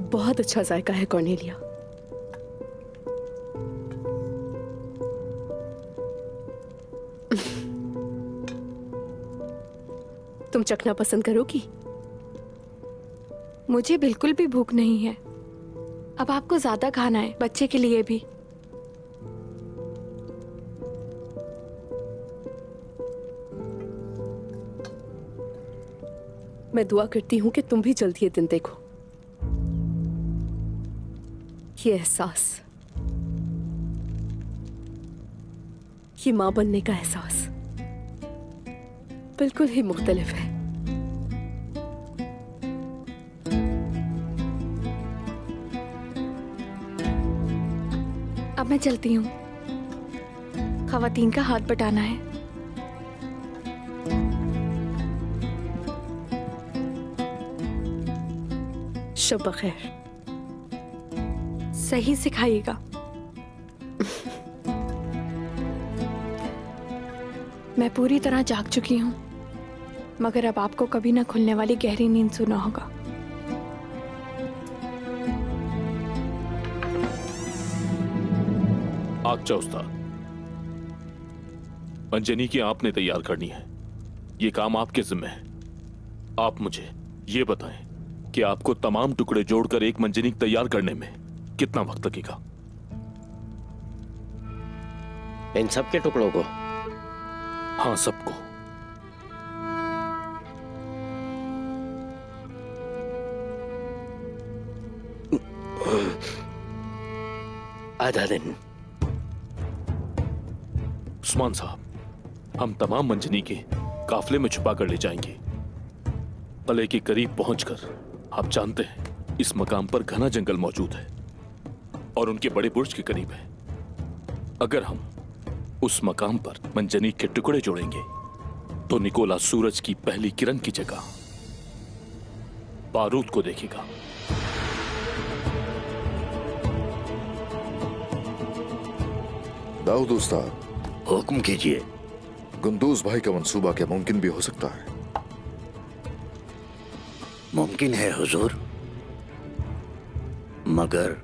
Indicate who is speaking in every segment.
Speaker 1: बहुत अच्छा जायका है कॉर्नेलिया। तुम चखना पसंद करोगी?
Speaker 2: मुझे बिल्कुल भी भूख नहीं है। अब आपको ज्यादा खाना है, बच्चे के लिए भी।
Speaker 1: मैं दुआ करती हूं कि तुम भी जल्दी ये दिन देखो। ये एहसास, ये मां बनने का एहसास बिल्कुल ही मुख्तलिफ है।
Speaker 2: अब मैं चलती हूँ, खवातीन का हाथ बटाना है।
Speaker 1: शब बखैर।
Speaker 2: सही सिखाइएगा। मैं पूरी तरह जाग चुकी हूँ, मगर अब आपको कभी ना खुलने वाली गहरी नींद सुना होगा।
Speaker 3: आग उस्ताद, मंजनी की आपने तैयार करनी है। ये काम आपके जिम्मे है। आप मुझे ये बताएं कि आपको तमाम टुकड़े जोड़कर एक मंजनी तैयार करने में कितना वक्त लगेगा?
Speaker 4: इन सब के टुकड़ों को?
Speaker 3: हाँ, सबको।
Speaker 4: आधा दिन।
Speaker 3: उस्मान साहब, हम तमाम मंजनी के काफले में छुपा कर ले जाएंगे। कले के करीब पहुंचकर, आप जानते हैं इस मकाम पर घना जंगल मौजूद है और उनके बड़े बुर्ज के करीब है। अगर हम उस मकाम पर मंजनी के टुकड़े जोड़ेंगे तो निकोला सूरज की पहली किरण की जगह बारूद को देखेगा।
Speaker 5: दाऊद उस्ताद,
Speaker 4: हुक्म कीजिए।
Speaker 5: गुंदूज भाई का मंसूबा क्या मुमकिन भी हो सकता है?
Speaker 4: मुमकिन है हुजूर, मगर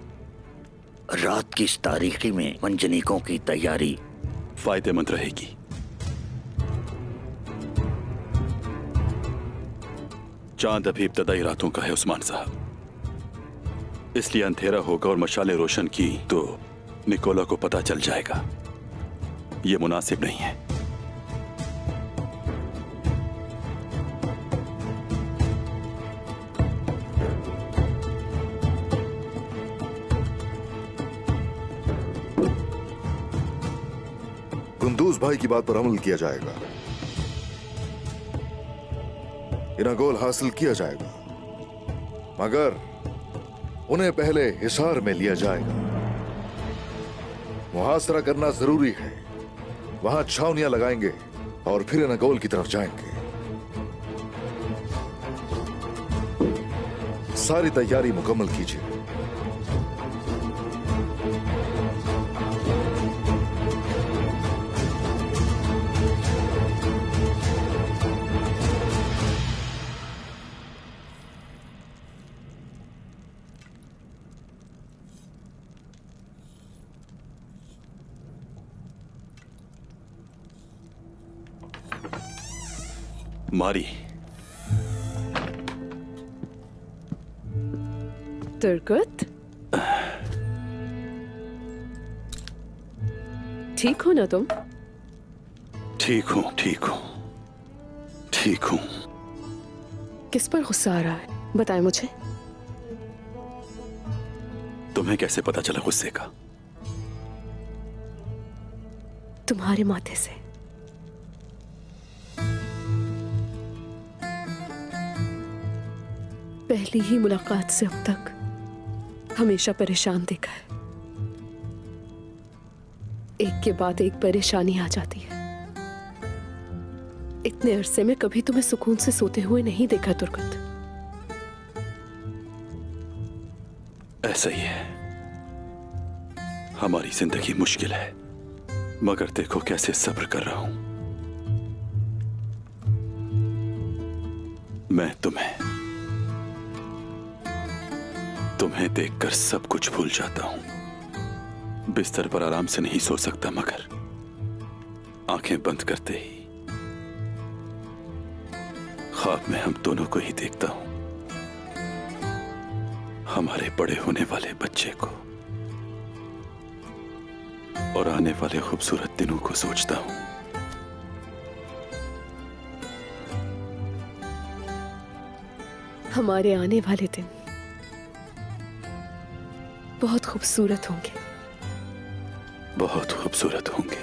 Speaker 4: रात की इस तारीखी में मंजनीकों की तैयारी
Speaker 6: फायदेमंद रहेगी। चांद अभी इब्तदाई रातों का है उस्मान साहब, इसलिए अंधेरा होगा और मशालें रोशन की तो निकोला को पता चल जाएगा। यह मुनासिब नहीं है।
Speaker 5: गुंदूज भाई की बात पर अमल किया जाएगा, इन्हें गोल हासिल किया जाएगा, मगर उन्हें पहले हिसार में लिया जाएगा। मुहासरा करना जरूरी है। वहां छावनियां लगाएंगे और फिर इन्हें गोल की तरफ जाएंगे। सारी तैयारी मुकम्मल कीजिए।
Speaker 6: मारी।
Speaker 1: तुर्गत, ठीक हो ना तुम?
Speaker 6: ठीक हूं, ठीक हूं, ठीक हूं।
Speaker 1: किस पर गुस्सा आ रहा है, बताएं मुझे।
Speaker 6: तुम्हें कैसे पता चला गुस्से का?
Speaker 1: तुम्हारे माथे से। पहली ही मुलाकात से अब तक हमेशा परेशान देखा है। एक के बाद एक परेशानी आ जाती है। इतने अरसे में कभी तुम्हें सुकून से सोते हुए नहीं देखा तुर्गत।
Speaker 6: ऐसा ही है। हमारी जिंदगी मुश्किल है, मगर देखो कैसे सब्र कर रहा हूं। मैं तुम्हें देखकर सब कुछ भूल जाता हूं। बिस्तर पर आराम से नहीं सो सकता, मगर आंखें बंद करते ही ख्वाब में हम दोनों को ही देखता हूं, हमारे बड़े होने वाले बच्चे को, और आने वाले खूबसूरत दिनों को सोचता हूं।
Speaker 1: हमारे आने वाले दिन बहुत खूबसूरत होंगे।
Speaker 6: बहुत खूबसूरत होंगे।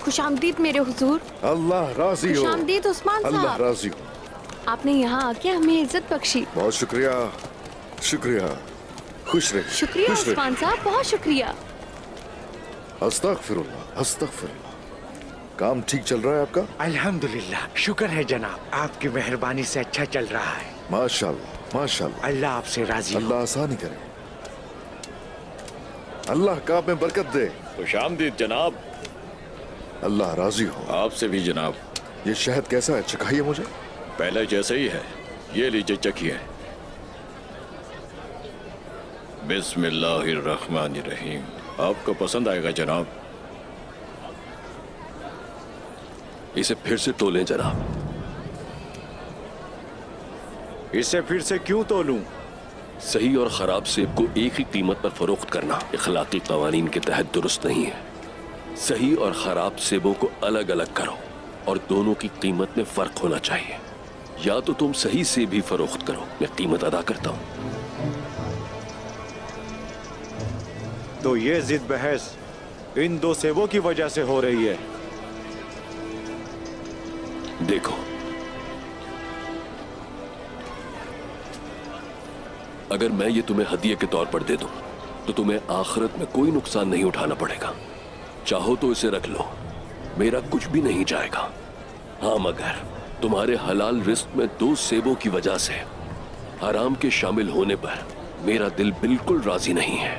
Speaker 2: खुशामदीद मेरे हुजूर।
Speaker 5: अल्लाह राजी हो।
Speaker 2: खुशामदीद उस्मान
Speaker 5: अल्लाह
Speaker 2: साहब।
Speaker 5: राजी हो।
Speaker 2: आपने यहाँ आके हमें इज्जत बख्शी।
Speaker 5: बहुत शुक्रिया, शुक्रिया। खुश रहे।
Speaker 2: शुक्रिया
Speaker 5: खुश रहे।
Speaker 2: उस्मान साहब, बहुत शुक्रिया।
Speaker 5: अस्तगफिरुल्लाह, अस्तगफिरुल्लाह। काम ठीक चल रहा है आपका?
Speaker 7: अल्हम्दुलिल्लाह, शुक्र है जनाब, आपकी मेहरबानी से अच्छा चल रहा है।
Speaker 5: माशाल्लाह, माशाल्लाह।
Speaker 7: अल्लाह आपसे राजी हो।
Speaker 5: अल्लाह आसानी करे। अल्लाह काम में बरकत दे।
Speaker 3: खुशामदीद जनाब।
Speaker 5: अल्लाह राजी हो।
Speaker 3: आपसे भी जनाब।
Speaker 5: ये शहद कैसा है, चखाइए मुझे।
Speaker 3: पहले जैसे ही है। ये लीजिए, चखिए। बिस्मिल्लाहिर्रहमानिर्रहीम। आपको पसंद आएगा जनाब। इसे फिर से तोलें जनाब।
Speaker 7: इसे फिर से क्यों तोलूं?
Speaker 8: सही और खराब सेब को एक ही कीमत पर फरोख्त करना इखलाकी कवानीन के तहत दुरुस्त नहीं है। सही और खराब सेबों को अलग अलग करो और दोनों की कीमत में फर्क होना चाहिए। या तो तुम सही सेब ही फरोख्त करो, मैं कीमत अदा करता हूं।
Speaker 7: तो ये जिद बहस इन दो सेबों की वजह से हो रही है।
Speaker 8: देखो, अगर मैं ये तुम्हें हदिये के तौर पर दे दूं तो तुम्हें आखिरत में कोई नुकसान नहीं उठाना पड़ेगा। चाहो तो इसे रख लो, मेरा कुछ भी नहीं जाएगा। हाँ, मगर तुम्हारे हलाल रिस्क में दो सेबों की वजह से हराम के शामिल होने पर मेरा दिल बिल्कुल राजी नहीं है।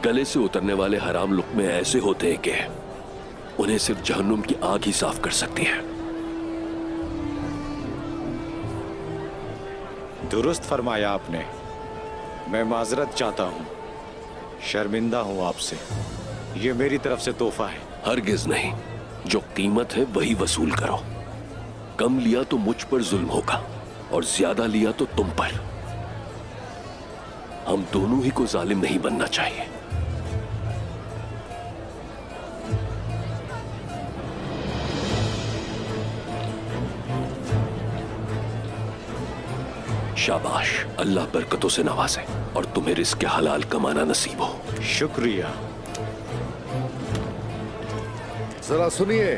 Speaker 8: गले से उतरने वाले हराम लुक़मे ऐसे होते हैं कि उन्हें सिर्फ जहन्नुम की आग ही साफ कर सकती है।
Speaker 7: दुरुस्त फरमाया आपने। मैं माजरत चाहता हूँ, शर्मिंदा हूँ आपसे। ये मेरी तरफ से तोहफा है।
Speaker 8: हरगिज नहीं, जो कीमत है वही वसूल करो। कम लिया तो मुझ पर जुल्म होगा और ज्यादा लिया तो तुम पर। हम दोनों ही को जालिम नहीं बनना चाहिए। शाबाश, अल्लाह बरकतों से नवाजे और तुम्हें रिज़्क़ हलाल कमाना नसीब हो।
Speaker 7: शुक्रिया।
Speaker 5: जरा सुनिए।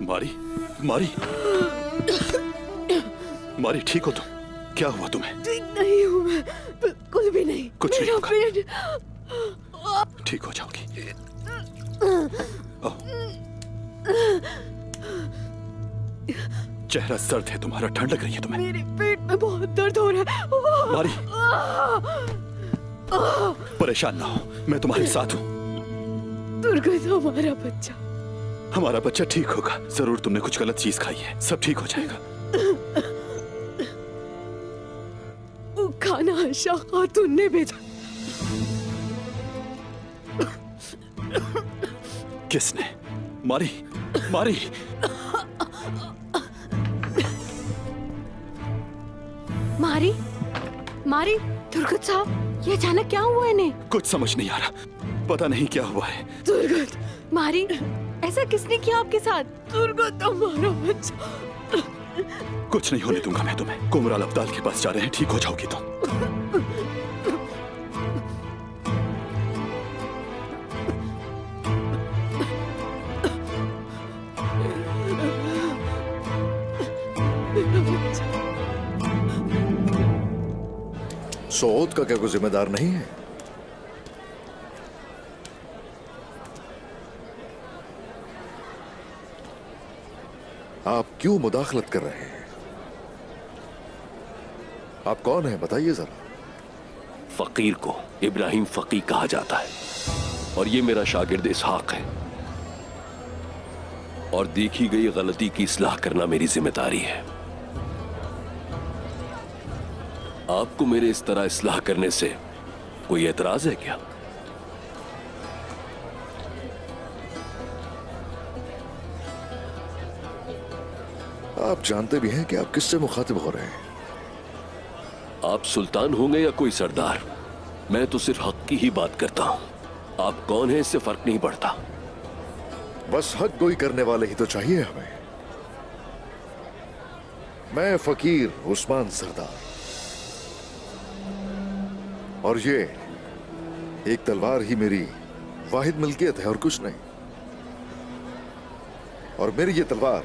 Speaker 6: मारी, मारी, मारी, ठीक हो तुम? क्या हुआ तुम्हें?
Speaker 1: ठीक नहीं हूँ मैं, बिल्कुल भी नहीं।
Speaker 6: कुछ नहीं
Speaker 1: मेरा
Speaker 6: होगा।
Speaker 1: पेट।
Speaker 6: ठीक हो जाओगी। आओ। चेहरा सर्द है तुम्हारा, ठंड लग रही है तुम्हें।
Speaker 1: मेरे पेट में बहुत दर्द हो रहा है।
Speaker 6: मारी, परेशान ना हो, मैं तुम्हारे साथ हूँ।
Speaker 1: दुर्गत हमारा बच्चा।
Speaker 6: हमारा बच्चा ठीक होगा। जरूर तुमने कुछ गलत चीज खाई है, सब ठीक हो जाएगा।
Speaker 1: वो खाना आशा खातून ने भेजा।
Speaker 6: किसने? मारी, मारी।
Speaker 2: मारी, मारी, दुर्गत साहब, ये अचानक क्या हुआ इन्हें?
Speaker 6: कुछ समझ नहीं आ रहा, पता नहीं क्या हुआ है।
Speaker 1: दुर्गत,
Speaker 2: मारी, ऐसा किसने किया आपके साथ?
Speaker 1: दुर्गत हमारा बच्चा।
Speaker 6: कुछ नहीं होने दूंगा मैं तुम्हें। कुमराल अब्दाल के पास जा रहे हैं, ठीक हो जाओगी तुम।
Speaker 5: सऊद का क्या कोई जिम्मेदार नहीं है? आप क्यों मुदाखलत कर रहे हैं? आप कौन हैं बताइए जरा।
Speaker 8: फकीर को इब्राहिम फकी कहा जाता है और ये मेरा शागिर्द इसहाक है, और देखी गई गलती की इस्लाह करना मेरी जिम्मेदारी है। आपको मेरे इस तरह इस्लाह करने से कोई एतराज है क्या?
Speaker 5: आप जानते भी हैं कि आप किससे मुखातिब हो रहे हैं।
Speaker 8: आप सुल्तान होंगे या कोई सरदार, मैं तो सिर्फ हक की ही बात करता हूं। आप कौन हैं इससे फर्क नहीं पड़ता।
Speaker 5: बस हक गोई करने वाले ही तो चाहिए हमें। मैं फकीर उस्मान सरदार, और ये एक तलवार ही मेरी वाहिद मिल्कियत है और कुछ नहीं। और मेरी ये तलवार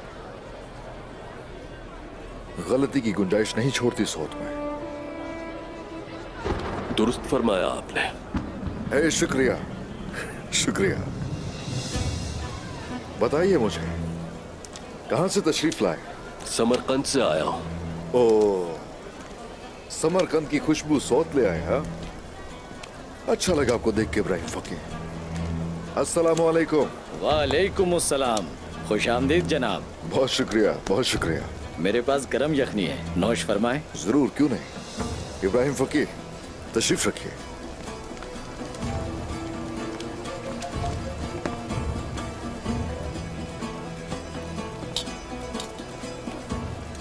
Speaker 5: गलती की गुंजाइश नहीं छोड़ती सोच में।
Speaker 8: दुरुस्त फरमाया आपने।
Speaker 5: शुक्रिया शुक्रिया। बताइए मुझे, कहां से तशरीफ लाए?
Speaker 8: समरकंद से आया हूं।
Speaker 5: ओ, समरकंद की खुशबू सौत ले आए हा? अच्छा लगा आपको देख के इब्राहिम फकीर। अस्सलाम वालेकुम।
Speaker 9: वालेकुम अस्सलाम। खुश आमदीद जनाब।
Speaker 5: बहुत शुक्रिया बहुत शुक्रिया।
Speaker 9: मेरे पास गरम यखनी है, नौश फरमाएं।
Speaker 5: जरूर, क्यों नहीं। इब्राहिम फकीर तशरीफ रखिए।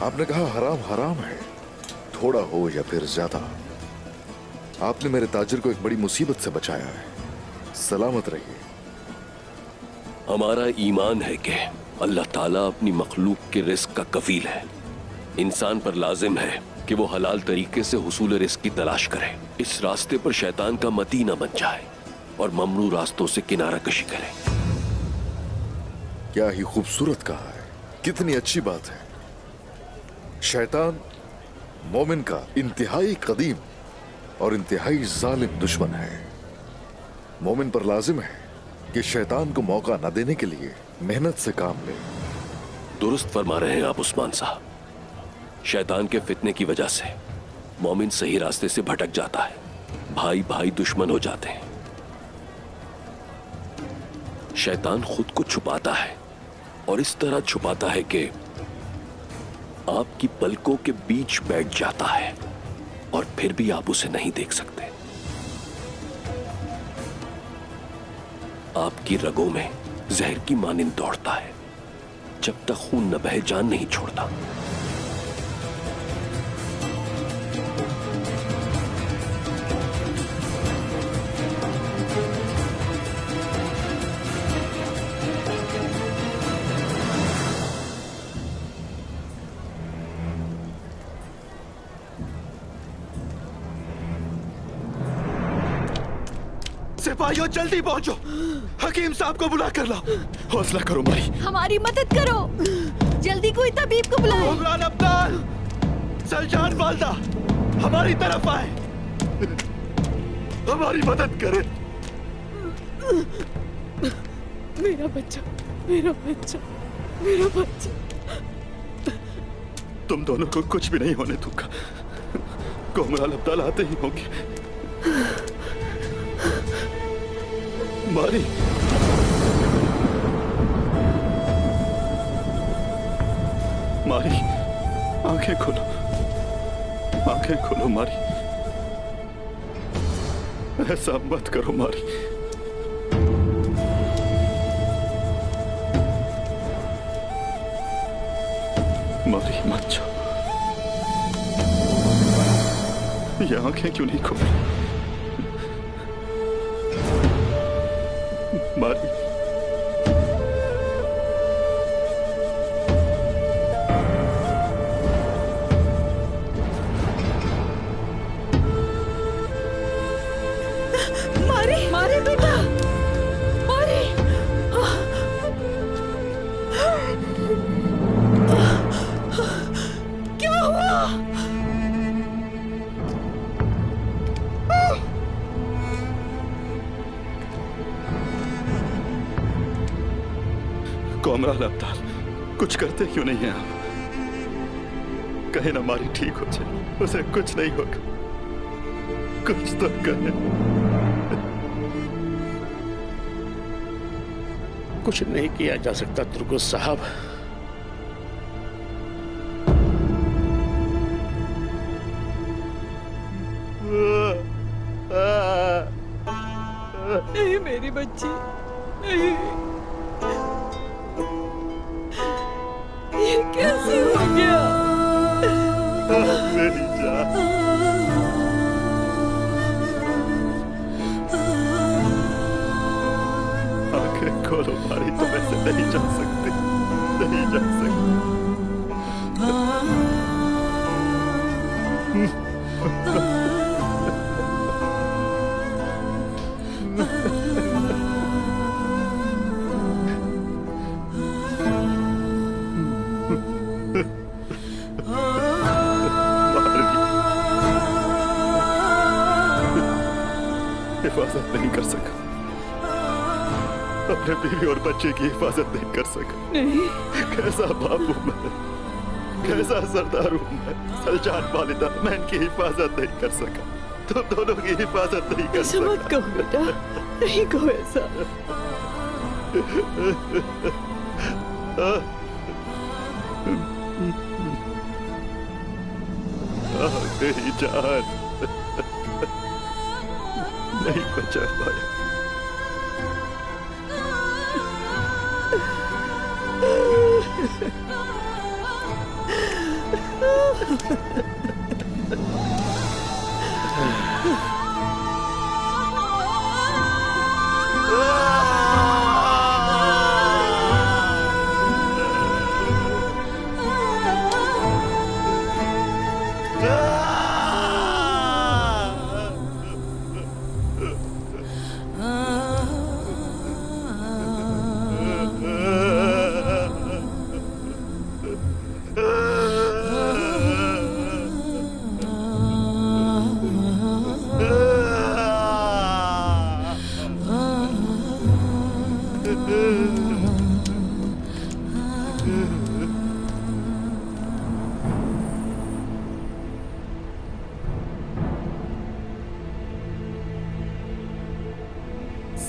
Speaker 5: आपने कहा हराम हराम है, थोड़ा हो या फिर ज्यादा। आपने मेरे ताजिर को एक बड़ी मुसीबत से बचाया है। सलामत रहिए।
Speaker 8: हमारा ईमान है कि अल्लाह ताला अपनी मखलूक के रिस्क का कफील है। इंसान पर लाजिम है कि वो हलाल तरीके से हुसूल रिस्क की तलाश करे, इस रास्ते पर शैतान का मती न बन जाए और ममनू रास्तों से किनारा कशी करे।
Speaker 5: क्या ही खूबसूरत कहा है, कितनी अच्छी बात है। शैतान मोमिन का इंतहाई कदीम और इंतहाई जालिम दुश्मन है। मोमिन पर लाजिम है कि शैतान को मौका न देने के लिए मेहनत से काम ले।
Speaker 8: दुरुस्त फरमा रहे हैं आप उस्मान साहब। शैतान के फितने की वजह से मोमिन सही रास्ते से भटक जाता है, भाई भाई दुश्मन हो जाते हैं। शैतान खुद को छुपाता है और इस तरह छुपाता है कि आपकी पलकों के बीच बैठ जाता है और फिर भी आप उसे नहीं देख सकते। आपकी रगों में जहर की मानिंद दौड़ता है, जब तक खून न बहे जान नहीं छोड़ता।
Speaker 3: सिपाहियों जल्दी पहुंचो, हकीम साहब को बुला कर लाओ। हौसला करो मारी।
Speaker 10: हमारी मदद करो, जल्दी कोई तबीब को बुलाओ।
Speaker 3: उमरान अब्दाल, सलजान वालदा, हमारी तरफ आए, हमारी मदद करें।
Speaker 1: मेरा बच्चा, मेरा बच्चा, मेरा बच्चा।
Speaker 6: तुम दोनों को कुछ भी नहीं होने दूंगा। कोमराल अब्दाल आते ही होंगे। मारी, मारी, आंखें खोलो, आंखें खोलो मारी। ऐसा मत करो मारी। मारी मत जाओ। ये आंखें क्यों नहीं खोली? मारी,
Speaker 10: मारी, मारी बेटा, मारी। क्या हुआ?
Speaker 6: कोमराल अब्दाल, कुछ करते क्यों नहीं हैं आप? कहे ना मारी ठीक हो जाए, उसे कुछ नहीं होगा, कुछ तो कहे।
Speaker 11: कुछ नहीं किया जा सकता तुर्गुस साहब।
Speaker 10: नहीं मेरी बच्ची, नहीं। ये कैसे हो गया?
Speaker 6: मेरी जान, आंखें खोलो मारी, तुम ऐसे नहीं जा सकती, नहीं जा सकती। हिफाजत नहीं कर सका, अपने बीवी और बच्चे की हिफाजत नहीं कर सका।
Speaker 10: नहीं।
Speaker 6: कैसा बाप हूं मैं, कैसा सरदार हूं मैं। सलजान वालिदा, मैं इनकी हिफाजत नहीं कर सका, तुम दोनों की हिफाजत नहीं कर
Speaker 10: ऐसा मत
Speaker 6: सका।
Speaker 10: कहो बेटा, नहीं कहो ऐसा।
Speaker 6: मेरी जान, नहीं बचा पाया।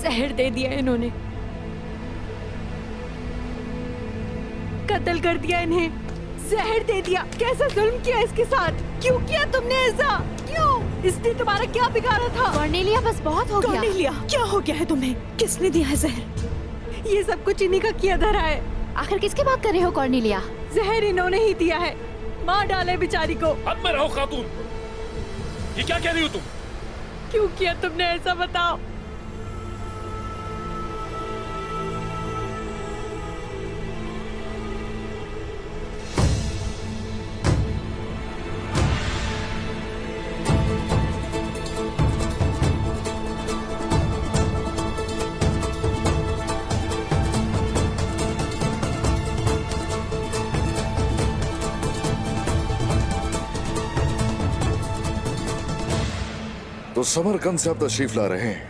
Speaker 10: जहर दे दिया इन्होंने, कत्ल कर दिया इन्हें, जहर दे दिया। कैसा जुल्म किया इसके साथ? क्यों किया तुमने ऐसा? क्यों? इसने तुम्हारा क्या बिगाड़ा था?
Speaker 2: कॉर्नेलिया, बस बहुत हो गया।
Speaker 10: कॉर्नेलिया, क्या हो गया है तुम्हें? किसने दिया है जहर? ये सब कुछ इन्हीं का किया धरा है।
Speaker 2: आखिर किसकी बात कर रहे हो कॉर्नेलिया?
Speaker 10: जहर इन्होंने ही दिया है, मार डाले बेचारी को।
Speaker 3: हद में रहो खातून, ये क्या कह रही हो तुम?
Speaker 10: क्यों किया तुमने ऐसा, बताओ।
Speaker 5: तो समरकंद से आप तशरीफ ला रहे हैं,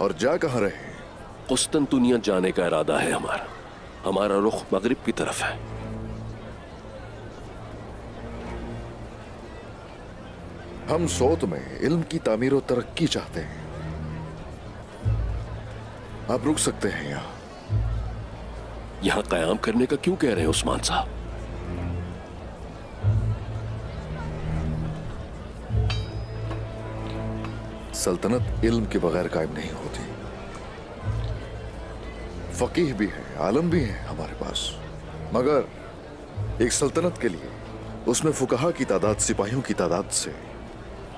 Speaker 5: और जा कहां रहे हैं?
Speaker 8: कुस्तुनतुनिया जाने का इरादा है हमारा। हमारा रुख मगरिब की तरफ है।
Speaker 5: हम सोत में इल्म की तामीर और तरक्की चाहते हैं। आप रुक सकते हैं
Speaker 8: यहां कयाम करने का क्यों कह रहे हैं उस्मान साहब?
Speaker 5: सल्तनत इल्म के बगैर कायम नहीं होती। फकीह भी है, आलम भी है हमारे पास, मगर एक सल्तनत के लिए उसमें फुकहा की तादाद सिपाहियों की तादाद से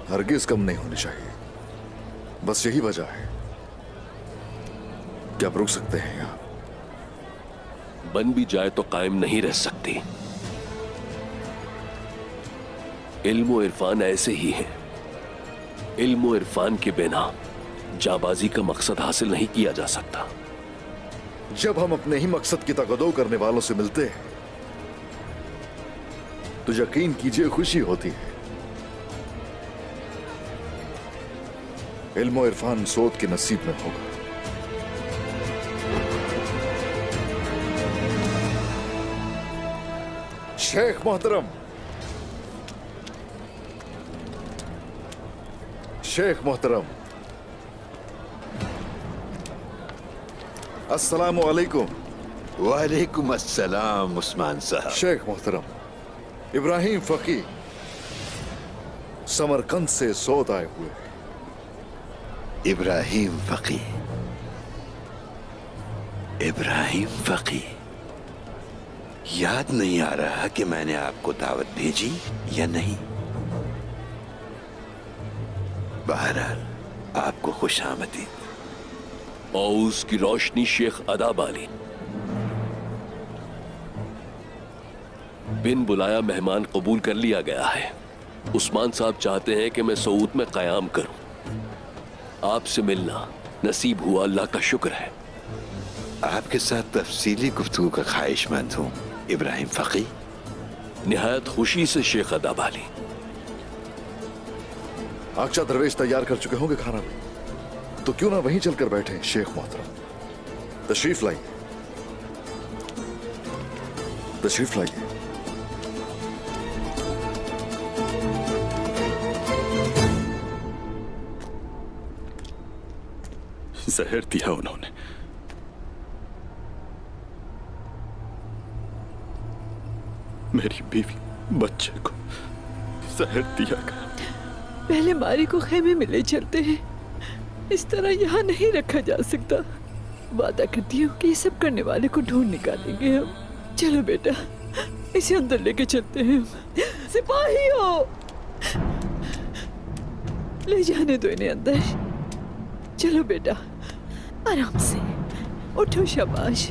Speaker 5: हरगिज कम नहीं होनी चाहिए। बस यही वजह है कि आप रुक सकते हैं यहां।
Speaker 8: बन भी जाए तो कायम नहीं रह सकती। इल्म और इरफान ऐसे ही है। इल्म और इरफान के बिना जाबाजी का मकसद हासिल नहीं किया जा सकता।
Speaker 5: जब हम अपने ही मकसद की तकदो करने वालों से मिलते हैं तो यकीन कीजिए खुशी होती है। इल्म और इरफान सोत के नसीब में होगा। शेख मोहतरम, शेख मोहतरम, अस्सलामु अलैकुम।
Speaker 12: वालेकुम अस्सलाम उस्मान साहब।
Speaker 5: शेख मोहतरम, इब्राहिम फकी समरकंद से सौद आए हुए।
Speaker 12: इब्राहिम फकी, इब्राहिम फकी, याद नहीं आ रहा कि मैंने आपको दावत भेजी या नहीं। बहरहाल आपको खुशामदीद।
Speaker 8: और उसकी रोशनी शेख अदाब अली। बिन बुलाया मेहमान कबूल कर लिया गया है। उस्मान साहब चाहते हैं कि मैं सऊद में कयाम करूं। आपसे मिलना नसीब हुआ, अल्लाह का शुक्र है।
Speaker 12: आपके साथ तफसीली गुफ्तगू का ख्वाहिशमंद हूं इब्राहिम फकी।
Speaker 8: निहायत खुशी से शेख अदाब अली।
Speaker 5: आक्षा दरवेश तैयार कर चुके होंगे खाना में, तो क्यों ना वहीं चलकर बैठे। शेख मोहतरम तशरीफ लाइए, तशरीफ लाइए।
Speaker 6: जहर दिया उन्होंने। मेरी बीवी बच्चे को जहर दिया गया।
Speaker 10: पहले मारी को खेमे में ले चलते हैं, इस तरह यहाँ नहीं रखा जा सकता। वादा करती हूँ कि ये सब करने वाले को ढूंढ निकालेंगे हम। चलो बेटा, इसे अंदर लेके चलते हैं हम। सिपाहियों, ले जाने दो इन्हें अंदर। चलो बेटा, आराम से उठो, शाबाश।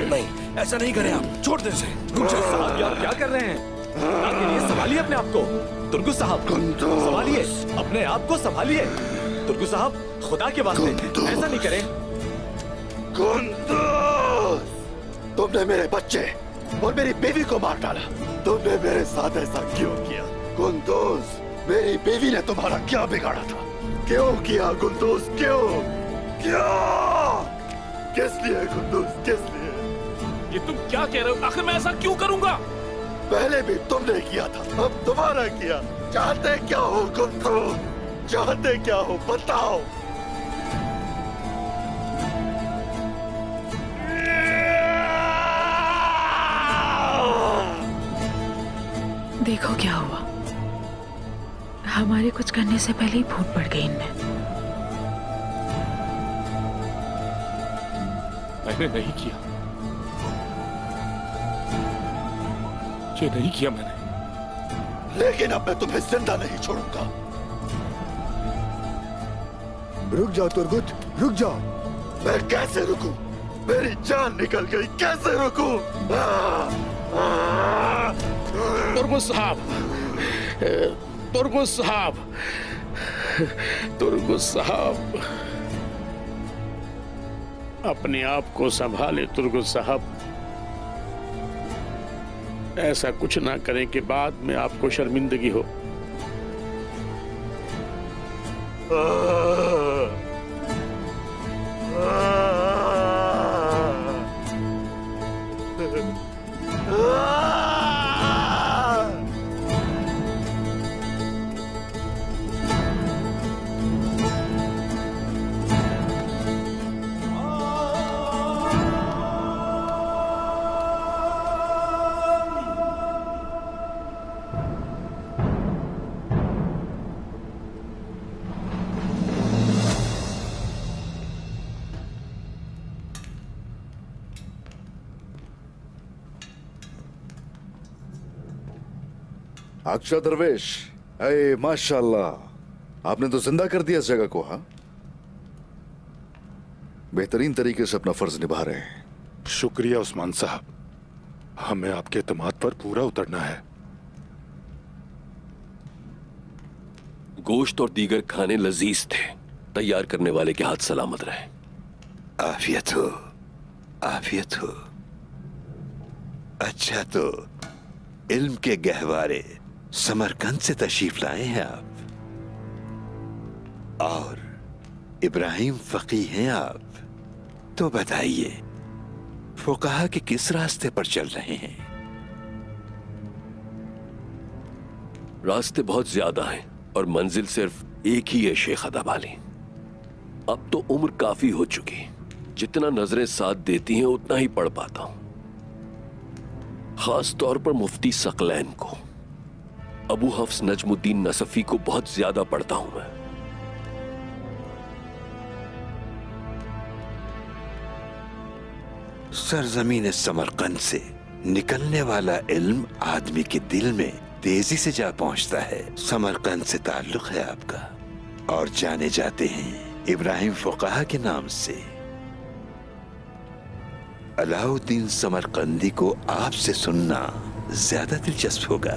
Speaker 7: नहीं, ऐसा नहीं करें आप, छोड़ दे इसे। साहब यार क्या कर रहे हैं? संभालिए अपने आप को। तुर्गु साहब संभालिए अपने आप को, संभालिए। तुर्गु साहब खुदा के वास्ते ऐसा नहीं करें।
Speaker 12: कुंदूज, तुमने मेरे बच्चे और मेरी बीवी को मार डाला। तुमने मेरे साथ ऐसा क्यों किया? कुंदूज, मेरी बीवी ने तुम्हारा क्या बिगाड़ा था? क्यों किया कुंदूज, क्यों? क्यों? किस लिए कुंदूज, किस लिए?
Speaker 3: ये तुम क्या कह रहे हो? आखिर मैं ऐसा क्यों करूंगा?
Speaker 12: पहले भी तुमने किया था, अब दोबारा किया। चाहते क्या हो कुंदूज? चाहते क्या हो बताओ?
Speaker 10: देखो क्या हुआ, हमारे कुछ करने से पहले ही फूट पड़ गई इनमें।
Speaker 3: मैंने नहीं किया, ये नहीं किया मैंने।
Speaker 12: लेकिन अब मैं तुम्हें जिंदा नहीं छोड़ूंगा। रुक जाओ तुर्गुत, रुक जाओ। मैं कैसे रुकूं? मेरी जान निकल गई, कैसे रुकूं?
Speaker 11: तुर्गुस साहब, तुर्गुस साहब, तुर्गुस साहब, अपने आप को संभाले तुर्गुस साहब। ऐसा कुछ ना करें कि बाद में आपको शर्मिंदगी हो।
Speaker 5: अक्षा दरवेश, अरे माशाल्लाह, आपने तो जिंदा कर दिया इस जगह को। हाँ, बेहतरीन तरीके से अपना फर्ज निभा रहे हैं।
Speaker 12: शुक्रिया उस्मान साहब, हमें आपके एतमाद पर पूरा उतरना है।
Speaker 8: गोश्त और दीगर खाने लजीज थे। तैयार करने वाले के हाथ सलामत रहे।
Speaker 12: आफियत हो, आफियत हो। अच्छा, तो इल्म के गहवारे समरकंद से तशरीफ लाए हैं आप, और इब्राहिम फकीह हैं आप। तो बताइए, फुकाहा के किस रास्ते पर चल रहे हैं?
Speaker 8: रास्ते बहुत ज्यादा हैं और मंजिल सिर्फ एक ही है शेख अदाबाली। अब तो उम्र काफी हो चुकी, जितना नजरें साथ देती हैं उतना ही पढ़ पाता हूं। खास तौर पर मुफ्ती सकलैन को, अबू हफ्स नजमुद्दीन नसफी को बहुत ज्यादा पढ़ता हूं मैं।
Speaker 12: सरजमीन समरकंद से निकलने वाला इल्म आदमी के दिल में तेजी से जा पहुंचता है। समरकंद से ताल्लुक है आपका, और जाने जाते हैं इब्राहिम फुकाहा के नाम से। अलाउद्दीन समरकंदी को आपसे सुनना ज्यादा दिलचस्प होगा।